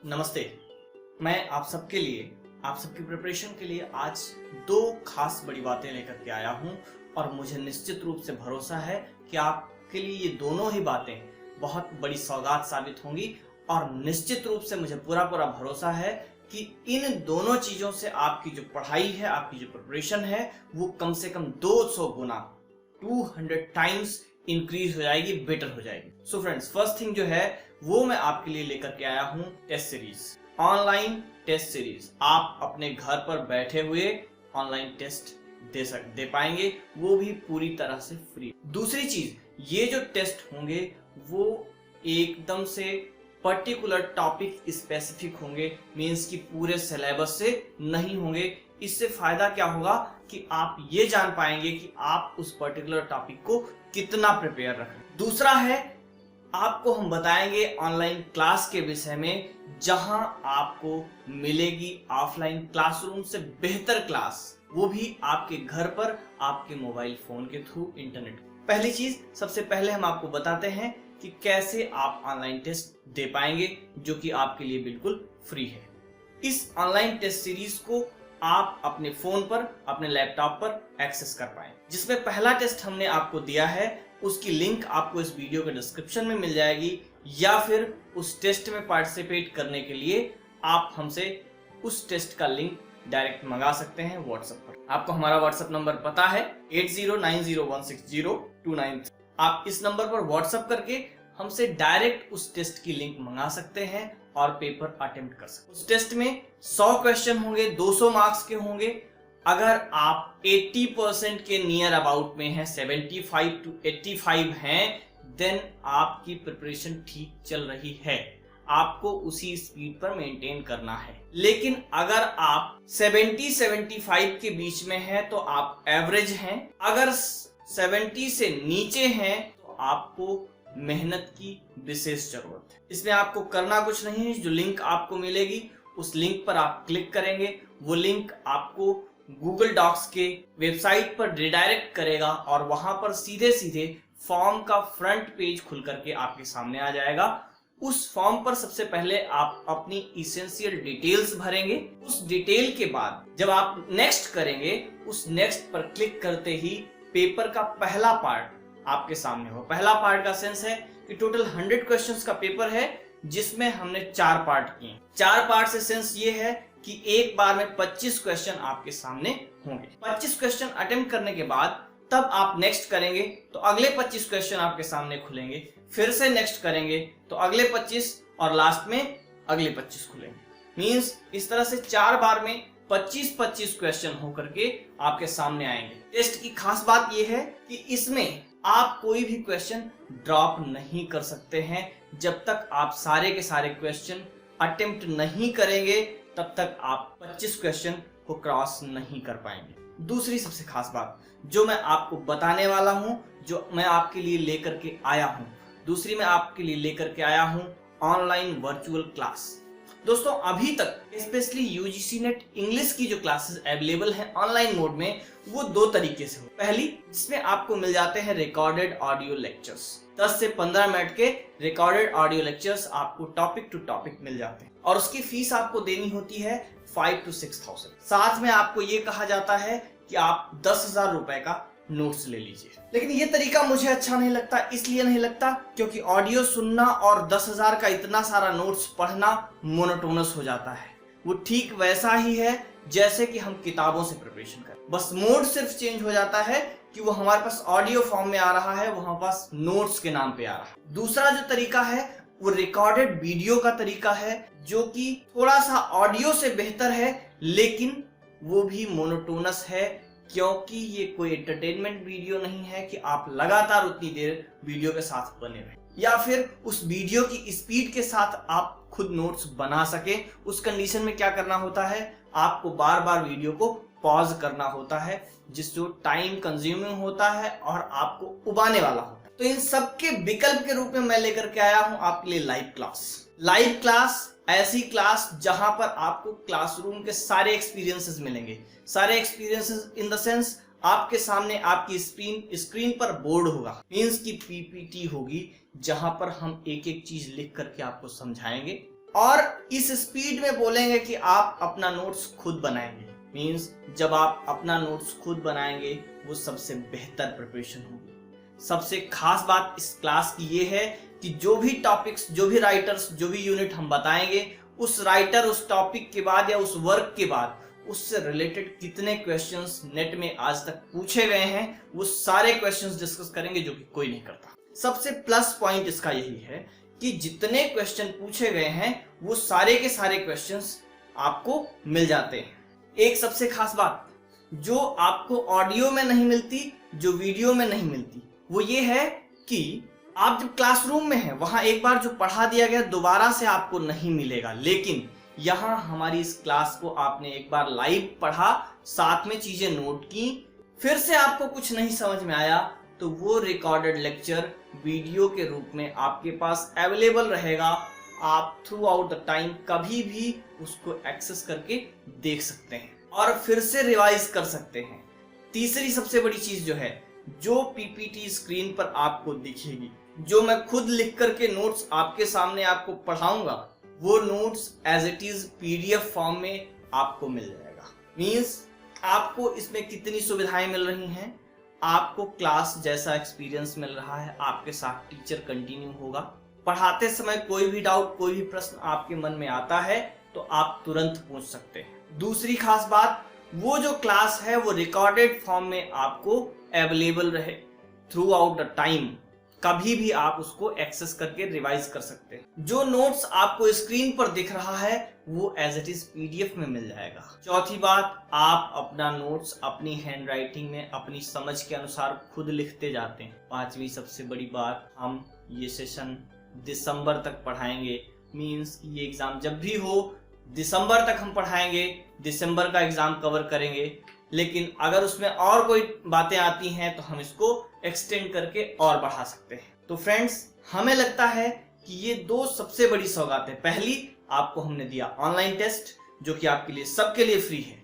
नमस्ते। मैं आप सबके लिए, आप सबकी प्रिपरेशन के लिए आज दो खास बड़ी बातें लेकर के आया हूं और मुझे निश्चित रूप से भरोसा है कि आपके लिए ये दोनों ही बातें बहुत बड़ी सौगात साबित होंगी और निश्चित रूप से मुझे पूरा भरोसा है कि इन दोनों चीजों से आपकी जो पढ़ाई है, आपकी जो प्रिपरेशन है, वो कम से कम 200 गुना 200 टाइम्स इंक्रीज हो जाएगी, बेटर हो जाएगी। सो फ्रेंड्स, फर्स्ट थिंग जो है वो मैं आपके लिए लेकर के आया हूं test series, online test series. आप अपने घर पर बैठे हुए ऑनलाइन टेस्ट दे पाएंगे, वो भी पूरी तरह से फ्री। दूसरी चीज, ये जो टेस्ट होंगे वो एकदम से पर्टिकुलर टॉपिक स्पेसिफिक होंगे, मींस कि पूरे सिलेबस से नहीं होंगे। इससे फायदा क्या होगा कि आप ये जान पाएंगे कि आप उस पर्टिकुलर टॉपिक को कितना प्रिपेयर रखें। दूसरा है, आपको हम बताएंगे ऑनलाइन क्लास के विषय में, जहां आपको मिलेगी ऑफलाइन क्लासरूम से बेहतर क्लास, वो भी आपके घर पर, आपके मोबाइल फोन के थ्रू, इंटरनेट। पहली चीज, सबसे पहले हम आपको बताते हैं कि कैसे आप ऑनलाइन टेस्ट दे पाएंगे, जो कि आपके लिए बिल्कुल फ्री है। इस ऑनलाइन टेस्ट सीरीज को आप अपने फोन पर, अपने लैपटॉप पर एक्सेस कर पाएं। जिसमें पहला टेस्ट हमने आपको दिया है, उसकी लिंक आपको इस वीडियो के डिस्क्रिप्शन में मिल जाएगी, या फिर उस टेस्ट में पार्टिसिपेट करने के लिए आप हमसे उस टेस्ट का लिंक डायरेक्ट मंगा सकते हैं व्हाट्सएप पर। आपको हमारा व्हाट्सएप नंबर पता है 8090160293। आप इस नंबर पर व्हाट्सएप करके हमसे डायरेक्ट उस टेस्ट की लिंक मंगा सकते हैं और पेपर अटेम्प्ट कर सकते हैं। उस टेस्ट में 100 क्वेश्चन होंगे, 200 मार्क्स के होंगे। अगर आप 80% के नियर अबाउट में हैं, 75 to 85 हैं, देन आपकी प्रिपरेशन ठीक चल रही है। आपको उसी स्पीड पर मेंटेन करना है। लेकिन अगर आप 70-75 के बीच में हैं तो आप एवरेज हैं। अगर 70 से नीचे हैं तो आपको मेहनत की विशेष जरूरत है। इसमें आपको करना कुछ नहीं है। जो लिंक आपको मिलेगी उस लिंक पर आप क्लिक करेंगे, वो लिंक आपको गूगल डॉक्स के वेबसाइट पर रिडायरेक्ट करेगा और वहां पर सीधे सीधे फॉर्म का फ्रंट पेज खुल करके आपके सामने आ जाएगा। उस फॉर्म पर सबसे पहले आप अपनी इसेंशियल डिटेल्स भरेंगे। उस डिटेल के बाद जब आप नेक्स्ट करेंगे, उस नेक्स्ट पर क्लिक करते ही पेपर का पहला पार्ट आपके सामने हो। पहला पार्ट का सेंस है कि टोटल 100 क्वेश्चंस का पेपर है, जिसमें हमने 4 पार्ट किए। 4 पार्ट से सेंस ये है कि एक बार में 25 क्वेश्चन आपके सामने होंगे। 25 क्वेश्चन अटेम्प्ट करने के बाद तब आप नेक्स्ट करेंगे तो अगले 25 क्वेश्चन आपके सामने खुलेंगे, फिर से नेक्स्ट करेंगे तो अगले 25 और लास्ट में अगले 25 खुलेंगे। मींस इस तरह से 4 बार में 25-25 क्वेश्चन होकर के आपके सामने आएंगे। टेस्ट की खास बात यह है कि इसमें आप कोई भी क्वेश्चन ड्रॉप नहीं कर सकते हैं। जब तक आप सारे के सारे क्वेश्चन अटेम्प्ट नहीं करेंगे तब तक आप 25 क्वेश्चन को क्रॉस नहीं कर पाएंगे। दूसरी सबसे खास बात जो मैं आपको बताने वाला हूं, जो मैं आपके लिए लेकर के आया हूं, दूसरी मैं आपके लिए लेकर के आया हूं ऑनलाइन वर्चुअल क्लास। दोस्तों, अभी तक स्पेशली यूजीसी नेट इंग्लिश की जो क्लासेस अवेलेबल हैं ऑनलाइन मोड में, वो 2 तरीके से हो। पहली, जिसमें आपको मिल जाते हैं रिकॉर्डेड ऑडियो लेक्चर्स। 10 से 15 मिनट के रिकॉर्डेड ऑडियो लेक्चर्स आपको टॉपिक टू टॉपिक मिल जाते हैं और उसकी फीस आपको देनी होती है 5 to 6,000। साथ में आपको ये कहा जाता है कि आप 10,000 रुपए का नोट्स ले लीजिए। लेकिन ये तरीका मुझे अच्छा नहीं लगता। इसलिए नहीं लगता क्योंकि ऑडियो सुनना और 10,000 का इतना सारा नोट्स पढ़ना मोनोटोनस हो जाता है। वो ठीक वैसा ही है जैसे कि हम किताबों से प्रिपरेशन करें, बस मोड सिर्फ चेंज हो जाता है कि वो हमारे पास ऑडियो फॉर्म में आ रहा है, वो हमारे पास नोट्स के नाम पे आ रहा है। दूसरा जो तरीका है वो रिकॉर्डेड वीडियो का तरीका है, जो कि थोड़ा सा ऑडियो से बेहतर है, लेकिन वो भी मोनोटोनस है क्योंकि ये कोई एंटरटेनमेंट वीडियो नहीं है कि आप लगातार उतनी देर वीडियो के साथ बने रहें या फिर उस वीडियो की स्पीड के साथ आप खुद नोट्स बना सके। उस कंडीशन में क्या करना होता है, आपको बार बार वीडियो को पॉज करना होता है, जिससे टाइम कंज्यूमिंग होता है और आपको उबाने वाला होता है। तो इन सब के विकल्प के रूप में मैं लेकर के आया हूं आपके लिए लाइव क्लास। लाइव क्लास, ऐसी क्लास जहां पर आपको क्लासरूम के सारे एक्सपीरियंसेस मिलेंगे। सारे एक्सपीरियंसेस इन द सेंस, आपके सामने आपकी स्क्रीन पर बोर्ड होगा, मींस की पीपीटी होगी, जहां पर हम एक एक चीज लिख करके आपको समझाएंगे और इस स्पीड में बोलेंगे कि आप अपना नोट्स खुद बनाएंगे। मींस जब आप अपना नोट्स खुद बनाएंगे वो सबसे बेहतर प्रिपरेशन होगी। सबसे खास बात इस क्लास की ये है कि जो भी टॉपिक्स, जो भी राइटर्स, जो भी यूनिट हम बताएंगे, उस राइटर, उस टॉपिक के बाद या उस वर्क के बाद उससे रिलेटेड कितने क्वेश्चंस नेट में आज तक पूछे गए हैं, वो सारे क्वेश्चंस डिस्कस करेंगे, जो कि कोई नहीं करता। सबसे प्लस पॉइंट इसका यही है कि जितने क्वेश्चन पूछे गए हैं वो सारे के सारे क्वेश्चंस आपको मिल जाते हैं। एक सबसे खास बात जो आपको ऑडियो में नहीं मिलती, जो वीडियो में नहीं मिलती, वो ये है कि आप जब क्लासरूम में हैं वहां एक बार जो पढ़ा दिया गया दोबारा से आपको नहीं मिलेगा, लेकिन यहाँ हमारी इस क्लास को आपने एक बार लाइव पढ़ा, साथ में चीजें नोट की, फिर से आपको कुछ नहीं समझ में आया तो वो रिकॉर्डेड लेक्चर वीडियो के रूप में आपके पास अवेलेबल रहेगा। आप थ्रू आउट द टाइम कभी भी उसको एक्सेस करके देख सकते हैं और फिर से रिवाइज कर सकते हैं। तीसरी सबसे बड़ी चीज जो है, जो पीपीटी स्क्रीन पर आपको दिखेगी, जो मैं खुद लिख करके नोट्स आपके सामने आपको पढ़ाऊंगा, वो notes as it is PDF form में आपको मिल जाएगा। मींस आपको इसमें कितनी सुविधाएं मिल रही हैं, आपको क्लास जैसा एक्सपीरियंस मिल रहा है, आपके साथ टीचर कंटिन्यू होगा। पढ़ाते समय कोई भी डाउट, कोई भी प्रश्न आपके मन में आता है तो आप तुरंत पूछ सकते हैं। दूसरी खास बात, वो जो क्लास है वो रिकॉर्डेड फॉर्म में आपको अवेलेबल रहे थ्रू आउट द टाइम, कभी भी आप उसको एक्सेस करके रिवाइज कर सकते हैं। जो नोट्स आपको स्क्रीन पर दिख रहा है वो एज इट इज पीडीएफ में मिल जाएगा। चौथी बात, आप अपना नोट्स अपनी हैंड राइटिंग में अपनी समझ के अनुसार खुद लिखते जाते हैं। पांचवी सबसे बड़ी बात, हम ये सेशन दिसंबर तक पढ़ाएंगे। मींस ये एग्जाम जब भी हो दिसंबर तक हम पढ़ाएंगे, दिसंबर का एग्जाम कवर करेंगे, लेकिन अगर उसमें और कोई बातें आती हैं तो हम इसको एक्सटेंड करके और बढ़ा सकते हैं। तो फ्रेंड्स, हमें लगता है कि ये दो सबसे बड़ी सौगात है। पहली, आपको हमने दिया ऑनलाइन टेस्ट जो कि आपके लिए, सबके लिए फ्री है।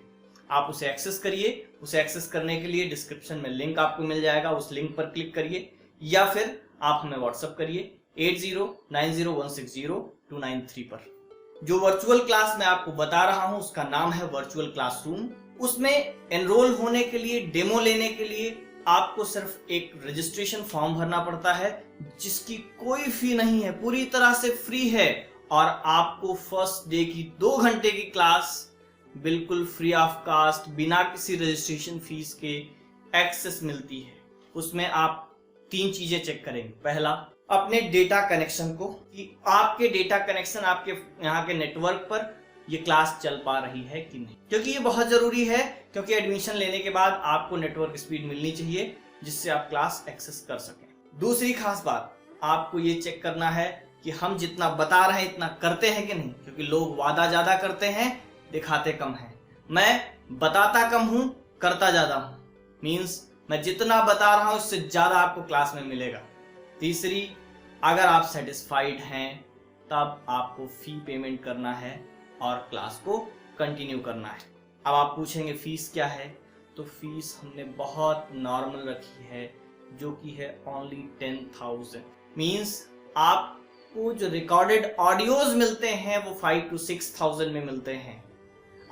आप उसे एक्सेस करिए। उसे एक्सेस करने के लिए डिस्क्रिप्शन में लिंक आपको मिल जाएगा, उस लिंक पर क्लिक करिए या फिर आप हमें व्हाट्सएप करिए 8090160293 पर। जो वर्चुअल क्लास मैं आपको बता रहा हूं उसका नाम है वर्चुअल क्लासरूम। उसमें एनरोल होने के लिए, डेमो लेने के लिए आपको सिर्फ एक रजिस्ट्रेशन फॉर्म भरना पड़ता है, जिसकी कोई फी नहीं है, पूरी तरह से फ्री है। और आपको फर्स्ट डे की 2 घंटे की क्लास बिल्कुल फ्री ऑफ कास्ट, बिना किसी रजिस्ट्रेशन फीस के एक्सेस मिलती है। उसमें आप 3 चीजें चेक करेंगे। पहला, अपने डेटा कनेक्शन को, कि आपके डेटा कनेक्शन, आपके यहाँ के नेटवर्क पर ये क्लास चल पा रही है कि नहीं, क्योंकि ये बहुत जरूरी है। क्योंकि एडमिशन लेने के बाद आपको नेटवर्क स्पीड मिलनी चाहिए जिससे आप क्लास एक्सेस कर सकें। दूसरी खास बात, आपको ये चेक करना है कि हम जितना बता रहे हैं इतना करते हैं कि नहीं, क्योंकि लोग वादा ज्यादा करते हैं, दिखाते कम हैं। मैं बताता कम हूं, करता ज्यादा हूं। मींस मैं जितना बता रहा हूं उससे ज्यादा आपको क्लास में मिलेगा। तीसरी, अगर आप सेटिस्फाइड हैं तब आपको फी पेमेंट करना है और क्लास को कंटिन्यू करना है। अब आप पूछेंगे फीस क्या है, तो फीस हमने बहुत नॉर्मल रखी है, जो कि है ओनली 10,000। मींस आपको जो रिकॉर्डेड ऑडियोज मिलते हैं वो 5 to 6,000 में मिलते हैं।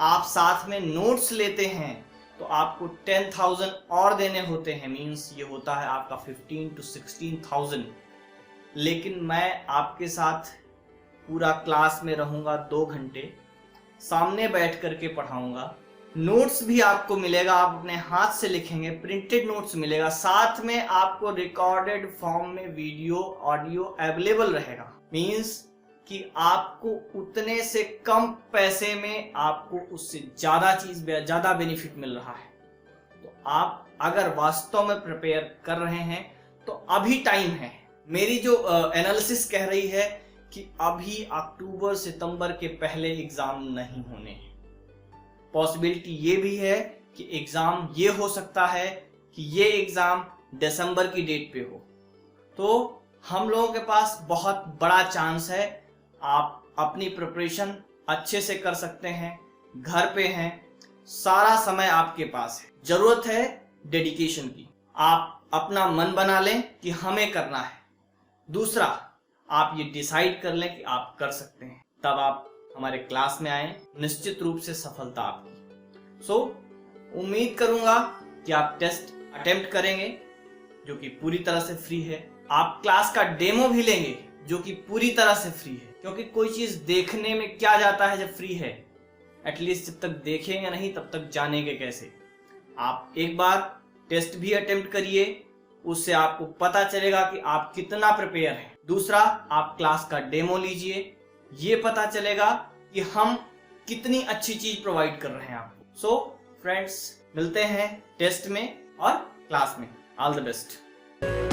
आप साथ में नोट्स लेते हैं तो आपको 10,000 और देने होते हैं। मींस ये होता है आपका 15 to 16,000। लेकिन मैं आपके साथ पूरा क्लास में रहूंगा 2 घंटे, सामने बैठ करके पढ़ाऊंगा। नोट्स भी आपको मिलेगा, आप अपने हाथ से लिखेंगे, प्रिंटेड नोट्स मिलेगा, साथ में आपको रिकॉर्डेड फॉर्म में वीडियो, ऑडियो अवेलेबल रहेगा। मींस कि आपको उतने से कम पैसे में आपको उससे ज्यादा चीज, ज्यादा बेनिफिट मिल रहा है। तो आप अगर वास्तव में प्रिपेयर कर रहे हैं तो अभी टाइम है। मेरी जो एनालिसिस कह रही है कि अभी अक्टूबर सितंबर के पहले एग्जाम नहीं होने हैं। पॉसिबिलिटी ये भी है कि एग्जाम ये हो सकता है कि ये एग्जाम दिसंबर की डेट पे हो। तो हम लोगों के पास बहुत बड़ा चांस है, आप अपनी प्रिपरेशन अच्छे से कर सकते हैं, घर पे हैं, सारा समय आपके पास है। जरूरत है डेडिकेशन की। आप अपना मन बना लें कि हमें करना है। दूसरा, आप ये डिसाइड कर लें कि आप कर सकते हैं। तब आप हमारे क्लास में आए, निश्चित रूप से सफलता आपकी। सो उम्मीद करूंगा कि आप टेस्ट अटेम्प्ट करेंगे जो कि पूरी तरह से फ्री है। आप क्लास का डेमो भी लेंगे जो कि पूरी तरह से फ्री है, क्योंकि कोई चीज देखने में क्या जाता है जब फ्री है। एटलीस्ट जब तक देखेंगे नहीं तब तक जानेंगे कैसे। आप एक बार टेस्ट भी अटेम्प्ट करिए, उससे आपको पता चलेगा कि आप कितना प्रिपेयर हैं। दूसरा, आप क्लास का डेमो लीजिए, ये पता चलेगा कि हम कितनी अच्छी चीज प्रोवाइड कर रहे हैं आपको। सो फ्रेंड्स, मिलते हैं टेस्ट में और क्लास में। All the best.